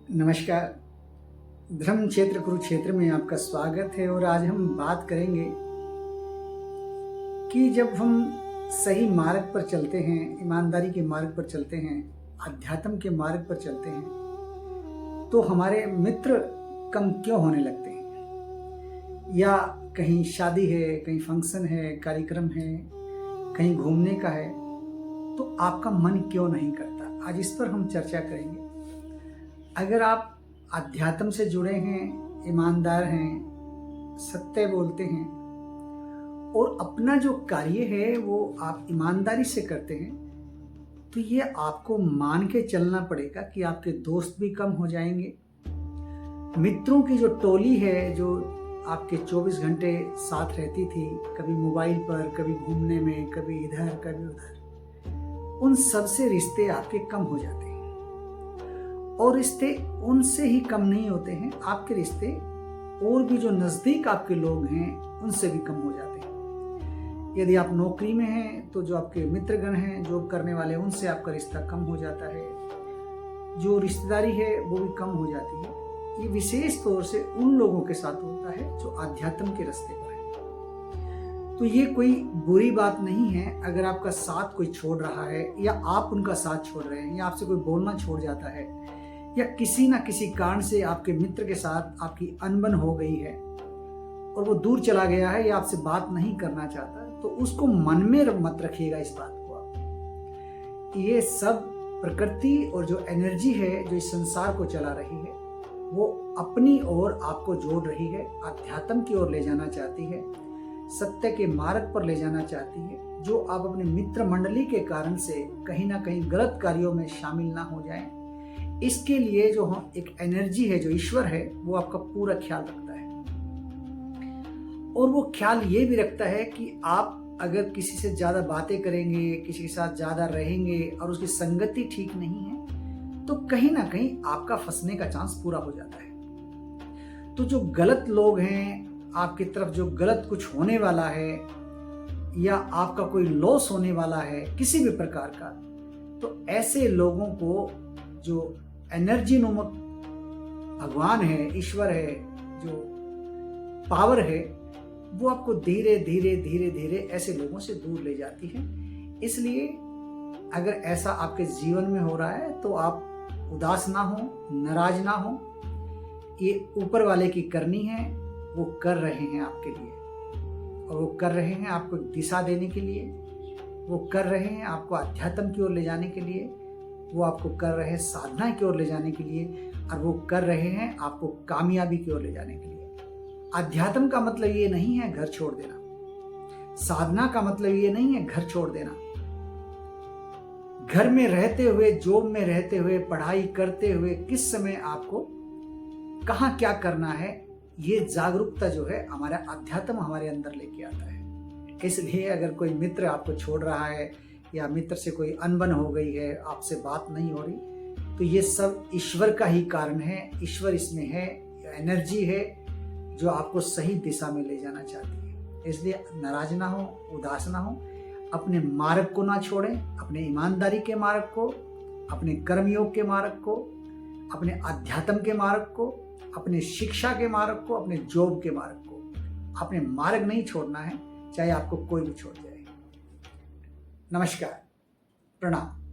नमस्कार। धर्म क्षेत्र कुरुक्षेत्र में आपका स्वागत है और आज हम बात करेंगे कि जब हम सही मार्ग पर चलते हैं, ईमानदारी के मार्ग पर चलते हैं, अध्यात्म के मार्ग पर चलते हैं, तो हमारे मित्र कम क्यों होने लगते हैं। या कहीं शादी है, कहीं फंक्शन है, कार्यक्रम है, कहीं घूमने का है, तो आपका मन क्यों नहीं करता। आज इस पर हम चर्चा करेंगे। अगर आप अध्यात्म से जुड़े हैं, ईमानदार हैं, सत्य बोलते हैं और अपना जो कार्य है वो आप ईमानदारी से करते हैं, तो ये आपको मान के चलना पड़ेगा कि आपके दोस्त भी कम हो जाएंगे। मित्रों की जो टोली है, जो आपके 24 घंटे साथ रहती थी, कभी मोबाइल पर, कभी घूमने में, कभी इधर कभी उधर, उन सब से रिश्ते आपके कम हो जाते हैं। और रिश्ते उनसे ही कम नहीं होते हैं, आपके रिश्ते और भी जो नज़दीक आपके लोग हैं उनसे भी कम हो जाते हैं। यदि आप नौकरी में हैं तो जो आपके मित्रगण हैं, जॉब करने वाले, उनसे आपका रिश्ता कम हो जाता है। जो रिश्तेदारी है वो भी कम हो जाती है। ये विशेष तौर से उन लोगों के साथ होता है जो अध्यात्म के रास्ते पर है। तो ये कोई बुरी बात नहीं है अगर आपका साथ कोई छोड़ रहा है, या आप उनका साथ छोड़ रहे हैं, या आपसे कोई बोलना छोड़ जाता है, या किसी ना किसी कारण से आपके मित्र के साथ आपकी अनबन हो गई है और वो दूर चला गया है या आपसे बात नहीं करना चाहता, तो उसको मन में मत रखिएगा इस बात को आप। ये सब प्रकृति और जो एनर्जी है जो इस संसार को चला रही है, वो अपनी ओर आपको जोड़ रही है, अध्यात्म की ओर ले जाना चाहती है, सत्य के मार्ग पर ले जाना चाहती है। जो आप अपने मित्र मंडली के कारण से कहीं ना कहीं गलत कार्यों में शामिल ना हो जाएं, इसके लिए जो हम एक एनर्जी है, जो ईश्वर है, वो आपका पूरा ख्याल रखता है। और वो ख्याल ये भी रखता है कि आप अगर किसी से ज्यादा बातें करेंगे, किसी के साथ ज्यादा रहेंगे और उसकी संगति ठीक नहीं है, तो कहीं ना कहीं आपका फंसने का चांस पूरा हो जाता है। तो जो गलत लोग हैं आपकी तरफ, जो गलत कुछ होने वाला है या आपका कोई लॉस होने वाला है किसी भी प्रकार का, तो ऐसे लोगों को जो एनर्जी नुमक भगवान है, ईश्वर है, जो पावर है, वो आपको धीरे धीरे धीरे धीरे ऐसे लोगों से दूर ले जाती है। इसलिए अगर ऐसा आपके जीवन में हो रहा है तो आप उदास ना हो, नाराज ना हो। ये ऊपर वाले की करनी है, वो कर रहे हैं आपके लिए, और वो कर रहे हैं आपको दिशा देने के लिए, वो कर रहे हैं आपको अध्यात्म की ओर ले जाने के लिए, वो आपको कर रहे हैं साधना की ओर ले जाने के लिए, और वो कर रहे हैं आपको कामयाबी की ओर ले जाने के लिए। अध्यात्म का मतलब ये नहीं है घर छोड़ देना, साधना का मतलब ये नहीं है घर छोड़ देना। घर में रहते हुए, जॉब में रहते हुए, पढ़ाई करते हुए किस समय आपको कहाँ क्या करना है, ये जागरूकता जो है हमारा अध्यात्म हमारे अंदर लेके आता है। इसलिए अगर कोई मित्र आपको छोड़ रहा है या मित्र से कोई अनबन हो गई है, आपसे बात नहीं हो रही, तो ये सब ईश्वर का ही कारण है। ईश्वर इसमें है, एनर्जी है जो आपको सही दिशा में ले जाना चाहती है। इसलिए नाराज ना हो, उदास ना हो, अपने मार्ग को ना छोड़ें, अपने ईमानदारी के मार्ग को, अपने कर्मयोग के मार्ग को, अपने अध्यात्म के मार्ग को, अपने शिक्षा के मार्ग को, अपने जॉब के मार्ग को। अपने मार्ग नहीं छोड़ना है, चाहे आपको कोई भी छोड़ जाए। नमस्कार, प्रणाम।